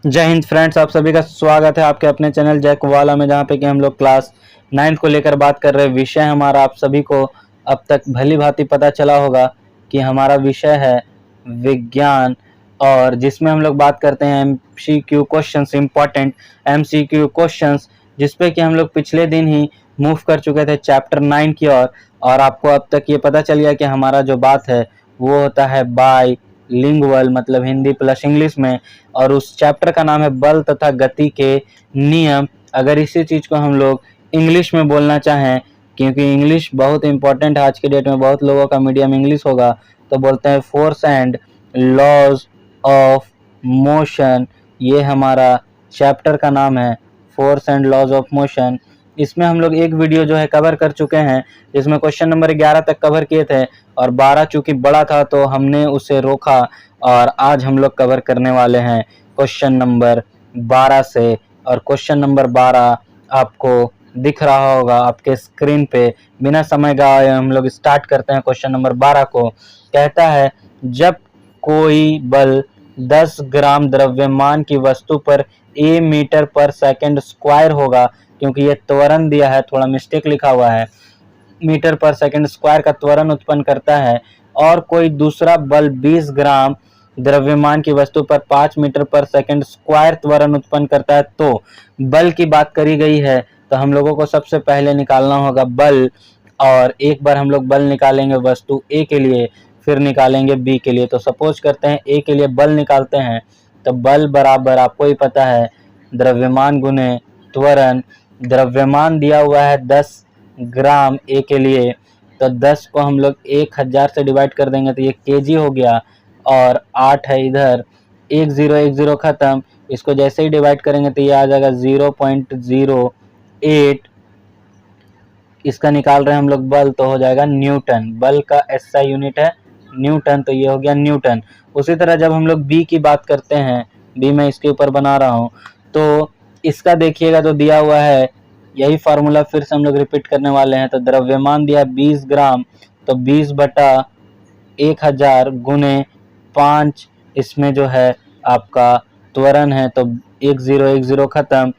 जय हिंद फ्रेंड्स, आप सभी का स्वागत है आपके अपने चैनल जैक वाला में, जहाँ पे कि हम लोग क्लास 9th को लेकर बात कर रहे हैं। विषय हमारा आप सभी को अब तक भली भांति पता चला होगा कि हमारा विषय है विज्ञान, और जिसमें हम लोग बात करते हैं MCQ questions, important MCQ questions, जिसपे कि हम लोग पिछले दिन ही मूव कर चुके थे चैप्टर 9 की ओर। और आपको अब तक ये पता चल गया कि हमारा जो बात है वो होता है बाइलिंगुअल, मतलब हिंदी प्लस इंग्लिश में, और उस चैप्टर का नाम है बल तथा गति के नियम। अगर इसी चीज़ को हम लोग इंग्लिश में बोलना चाहें, क्योंकि इंग्लिश बहुत इंपॉर्टेंट है आज के डेट में, बहुत लोगों का मीडियम इंग्लिश होगा, तो बोलते हैं force and laws of motion. ये हमारा चैप्टर का नाम है, force and laws of motion. इसमें हम लोग एक वीडियो जो है कवर कर चुके हैं, जिसमें क्वेश्चन नंबर 11 तक कवर किए थे, और 12 चूंकि बड़ा था तो हमने उसे रोका, और आज हम लोग कवर करने वाले हैं क्वेश्चन नंबर 12 से। और क्वेश्चन नंबर 12 आपको दिख रहा होगा आपके स्क्रीन पे। बिना समय गवाए हम लोग स्टार्ट करते हैं क्वेश्चन नंबर 12 को। कहता है, जब कोई बल 10 ग्राम द्रव्यमान की वस्तु पर ए मीटर पर सेकंड स्क्वायर होगा, क्योंकि ये त्वरण दिया है, थोड़ा मिस्टेक लिखा हुआ है, मीटर पर सेकंड स्क्वायर का त्वरण उत्पन्न करता है, और कोई दूसरा बल 20 ग्राम द्रव्यमान की वस्तु पर 5 मीटर पर सेकंड स्क्वायर त्वरण उत्पन्न करता है, तो बल की बात करी गई है। तो हम लोगों को सबसे पहले निकालना होगा बल, और एक बार हम लोग बल निकालेंगे वस्तु ए के लिए, फिर निकालेंगे बी के लिए। तो सपोज करते हैं ए के लिए बल निकालते हैं, तो बल बराबर आपको ही पता है द्रव्यमान गुने त्वरण। द्रव्यमान दिया हुआ है 10 ग्राम ए के लिए, तो 10 को हम लोग 1000 से डिवाइड कर देंगे तो ये केजी हो गया, और 8 है इधर, 10 खत्म। इसको जैसे ही डिवाइड करेंगे तो ये आ जाएगा 0.08। इसका निकाल रहे हैं हम लोग बल, तो हो जाएगा न्यूटन। बल का एसआई यूनिट है न्यूटन, तो ये हो गया न्यूटन। उसी तरह जब हम लोग बी की बात करते हैं, बी मैं इसके ऊपर बना रहा हूँ, तो इसका देखिएगा तो दिया हुआ है, यही फार्मूला फिर से हम लोग रिपीट करने वाले हैं। तो द्रव्यमान दिया 20 ग्राम, तो 20/1000 गुने 5, इसमें जो है आपका त्वरण है, तो 10 खत्म,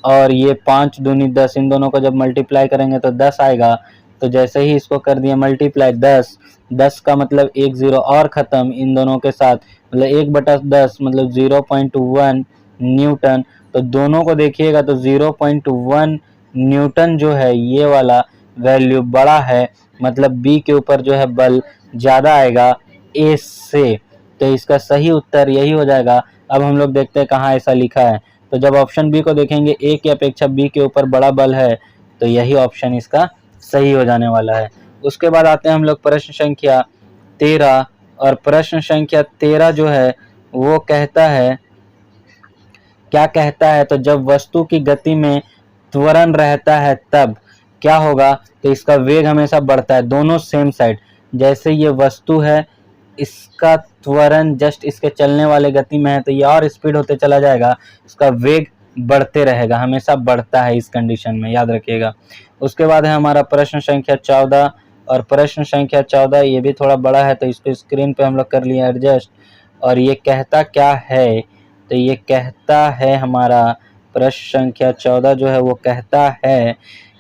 और ये 5 दूनी 10, इन दोनों को जब मल्टीप्लाई करेंगे तो 10 आएगा। तो जैसे ही इसको कर दिया मल्टीप्लाई 10 का मतलब 10 और ख़त्म इन दोनों के साथ, मतलब 1/10 मतलब 0.1 न्यूटन। तो दोनों को देखिएगा तो 0.1 न्यूटन जो है, ये वाला वैल्यू बड़ा है, मतलब बी के ऊपर जो है बल ज़्यादा आएगा ए से। तो इसका सही उत्तर यही हो जाएगा। अब हम लोग देखते हैं कहाँ ऐसा लिखा है। तो जब ऑप्शन बी को देखेंगे, ए की अपेक्षा बी के ऊपर बड़ा बल है, तो यही ऑप्शन इसका सही हो जाने वाला है। उसके बाद आते हैं हम लोग प्रश्न संख्या 13, और प्रश्न संख्या 13 जो है वो कहता है, क्या कहता है, तो जब वस्तु की गति में त्वरण रहता है तब क्या होगा। तो इसका वेग हमेशा बढ़ता है, दोनों सेम साइड। जैसे ये वस्तु है, इसका त्वरण जस्ट इसके चलने वाले गति में है, तो ये और स्पीड होते चला जाएगा, इसका वेग बढ़ते रहेगा, हमेशा बढ़ता है इस कंडीशन में, याद रखिएगा। उसके बाद है हमारा प्रश्न संख्या 14, और प्रश्न संख्या 14 ये भी थोड़ा बड़ा है, तो इसको स्क्रीन पे हम लोग कर लिए एडजस्ट। और ये कहता क्या है, तो ये कहता है हमारा प्रश्न संख्या 14 जो है वो कहता है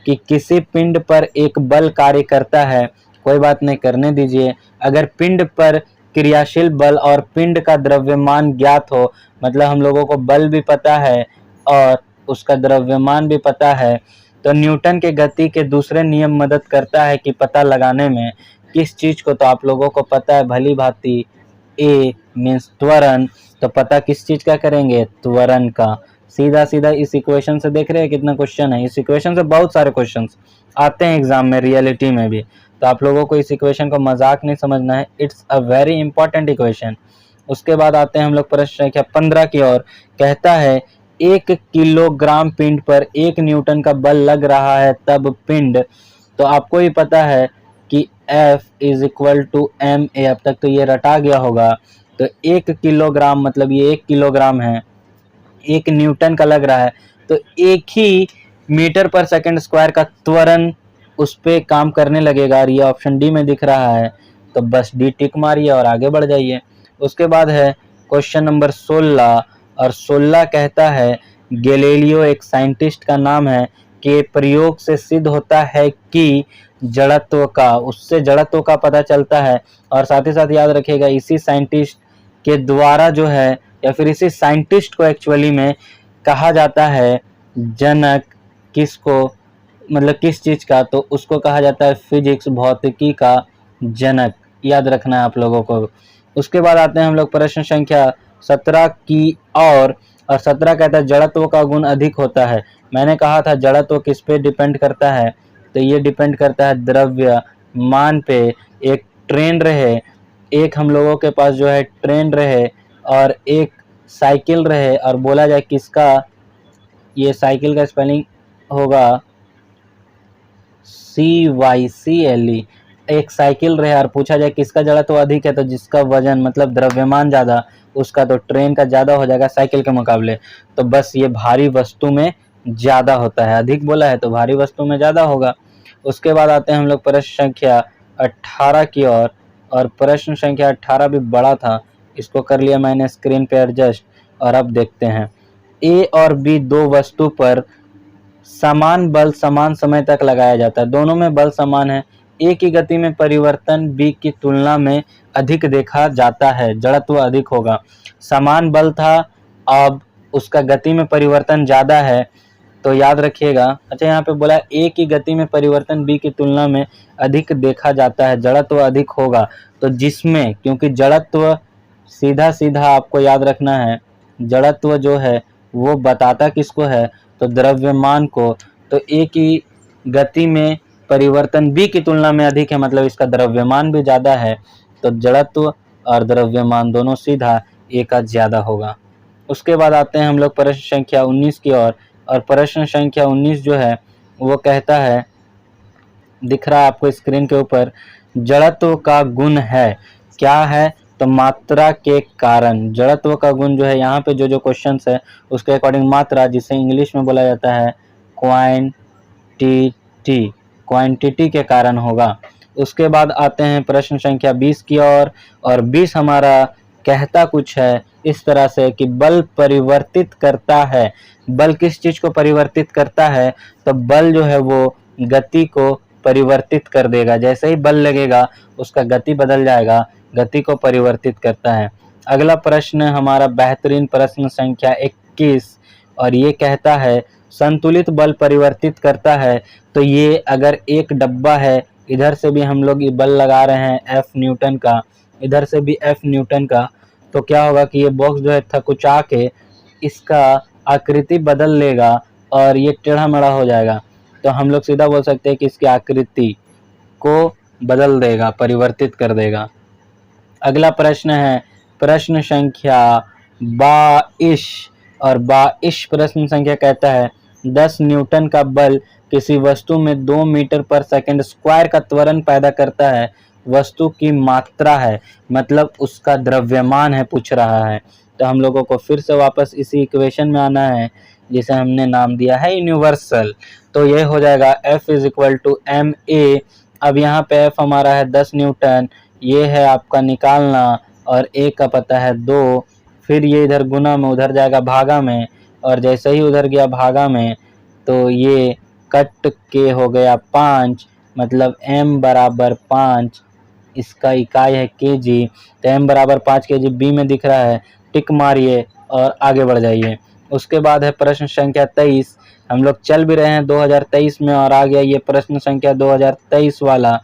कि किसी पिंड पर एक बल कार्य करता है। कोई बात नहीं, करने दीजिए। अगर पिंड पर क्रियाशील बल और पिंड का द्रव्यमान ज्ञात हो, मतलब हम लोगों को बल भी पता है और उसका द्रव्यमान भी पता है, तो न्यूटन के गति के दूसरे नियम मदद करता है कि पता लगाने में किस चीज़ को। तो आप लोगों को पता है भली भांति, ए मीन्स त्वरण, तो पता किस चीज़ का करेंगे, त्वरण का। सीधा सीधा इस इक्वेशन से देख रहे हैं कितना क्वेश्चन है, इस इक्वेशन से बहुत सारे क्वेश्चंस आते हैं एग्जाम में, रियलिटी में भी। तो आप लोगों को इस इक्वेशन को मजाक नहीं समझना है, it's a very important equation. उसके बाद आते हैं हम लोग प्रश्न संख्या 15 की ओर। कहता है, 1 किलोग्राम पिंड पर 1 न्यूटन का बल लग रहा है, तब पिंड, तो आपको ही पता है कि F is equal to m a. अब तक तो ये रटा गया होगा। तो 1 किलोग्राम मतलब ये 1 किलोग्राम है, 1 न्यूटन का लग रहा है, तो 1 ही मीटर पर सेकंड स्क्वायर का त्वरण उस पर काम करने लगेगा, और ये ऑप्शन डी में दिख रहा है। तो बस डी टिक मारिए और आगे बढ़ जाइए। उसके बाद है क्वेश्चन नंबर 16, और 16 कहता है, गैलीलियो एक साइंटिस्ट का नाम है, कि प्रयोग से सिद्ध होता है कि जड़त्व का, उससे जड़त्व का पता चलता है। और साथ ही साथ याद रखिएगा, इसी साइंटिस्ट के द्वारा जो है, या फिर इसी साइंटिस्ट को एक्चुअली में कहा जाता है जनक, किसको, मतलब किस चीज़ का, तो उसको कहा जाता है फिजिक्स, भौतिकी का जनक। याद रखना है आप लोगों को। उसके बाद आते हैं हम लोग प्रश्न संख्या 17 की और 17 कहता है जड़त्व का गुण अधिक होता है। मैंने कहा था जड़त्व किस पे डिपेंड करता है, तो ये डिपेंड करता है द्रव्यमान पे। एक ट्रेन रहे, एक हम लोगों के पास जो है ट्रेन रहे और एक साइकिल रहे, और बोला जाए किसका, ये साइकिल का स्पेलिंग होगा CYCLE। एक साइकिल रहे और पूछा जाए किसका जड़त्व अधिक है, तो जिसका वजन मतलब द्रव्यमान ज़्यादा, उसका तो ट्रेन का ज़्यादा हो जाएगा साइकिल के मुकाबले। तो बस ये भारी वस्तु में ज़्यादा होता है, अधिक बोला है तो भारी वस्तु में ज़्यादा होगा। उसके बाद आते हैं हम लोग प्रश्न संख्या 18 की ओर, और प्रश्न संख्या 18 भी बड़ा था, इसको कर लिया मैंने स्क्रीन पे एडजस्ट। और अब देखते हैं, ए और बी दो वस्तु पर समान बल समान समय तक लगाया जाता है, दोनों में बल समान है, ए की गति में परिवर्तन बी की तुलना में अधिक देखा जाता है, जड़त्व अधिक होगा। समान बल था, अब उसका गति में परिवर्तन ज़्यादा है, तो याद रखिएगा। अच्छा, यहाँ पे बोला ए की गति में परिवर्तन बी की तुलना में अधिक देखा जाता है, जड़त्व अधिक होगा। तो जिसमें, क्योंकि जड़त्व सीधा सीधा आपको याद रखना है, जड़त्व जो है वो बताता किसको है, तो द्रव्यमान को। तो ए की गति में परिवर्तन बी की तुलना में अधिक है, मतलब इसका द्रव्यमान भी ज़्यादा है, तो जड़त्व और द्रव्यमान दोनों सीधा ए का ज़्यादा होगा। उसके बाद आते हैं हम लोग प्रश्न संख्या 19 की ओर, और प्रश्न संख्या 19 जो है वो कहता है, दिख रहा है आपको स्क्रीन के ऊपर, जड़त्व का गुण है, क्या है, तो मात्रा के कारण। जड़त्व का गुण जो है, यहाँ पे जो जो क्वेश्चंस है उसके अकॉर्डिंग मात्रा, जिसे इंग्लिश में बोला जाता है क्वांटिटी, क्वांटिटी के कारण होगा। उसके बाद आते हैं प्रश्न संख्या 20 की ओर, और 20 हमारा कहता कुछ है इस तरह से कि बल परिवर्तित करता है। बल किस चीज को परिवर्तित करता है, तो बल जो है वो गति को परिवर्तित कर देगा, जैसे ही बल लगेगा उसका गति बदल जाएगा, गति को परिवर्तित करता है। अगला प्रश्न हमारा बेहतरीन प्रश्न संख्या 21, और ये कहता है संतुलित बल परिवर्तित करता है। तो ये अगर एक डब्बा है, इधर से भी हम लोग ये बल लगा रहे हैं F न्यूटन का, इधर से भी F न्यूटन का, तो क्या होगा कि ये बॉक्स जो है थकुचा के इसका आकृति बदल लेगा और ये टेढ़ा मेढ़ा हो जाएगा। तो हम लोग सीधा बोल सकते हैं कि इसकी आकृति को बदल देगा, परिवर्तित कर देगा। अगला प्रश्न है प्रश्न संख्या 22, और 22 प्रश्न संख्या कहता है 10 न्यूटन का बल किसी वस्तु में 2 मीटर पर सेकंड स्क्वायर का त्वरण पैदा करता है, वस्तु की मात्रा है, मतलब उसका द्रव्यमान है, पूछ रहा है। तो हम लोगों को फिर से वापस इसी इक्वेशन में आना है जिसे हमने नाम दिया है यूनिवर्सल। तो ये हो जाएगा F = ma। अब यहाँ पे F हमारा है 10 न्यूटन, ये है आपका निकालना, और A का पता है 2, फिर ये इधर गुना में उधर जाएगा भागा में, और जैसे ही उधर गया भागा में तो ये कट के हो गया 5, मतलब m = 5, इसका इकाई है kg, तो m = 5 kg बी में दिख रहा है, टिक मारिए और आगे बढ़ जाइए। उसके बाद है प्रश्न संख्या 23, हम लोग चल भी रहे हैं 2023 में, और आ गया ये प्रश्न संख्या 2023 वाला,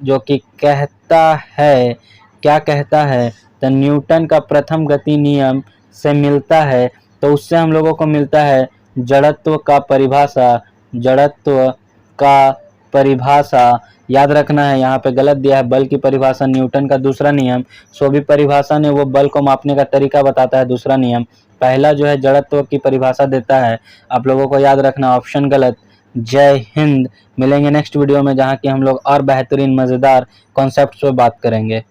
जो कि कहता है, क्या कहता है, तो न्यूटन का प्रथम गति नियम से मिलता है, तो उससे हम लोगों को मिलता है जड़त्व का परिभाषा, जड़त्व का परिभाषा। याद रखना है, यहाँ पे गलत दिया है, बल की परिभाषा न्यूटन का दूसरा नियम, सो भी परिभाषा ने वो बल को मापने का तरीका बताता है दूसरा नियम, पहला जो है जड़त्व की परिभाषा देता है। आप लोगों को याद रखना, ऑप्शन गलत। जय हिंद। मिलेंगे नेक्स्ट वीडियो में, जहाँ की हम लोग और बेहतरीन मज़ेदार कॉन्सेप्ट्स पे बात करेंगे।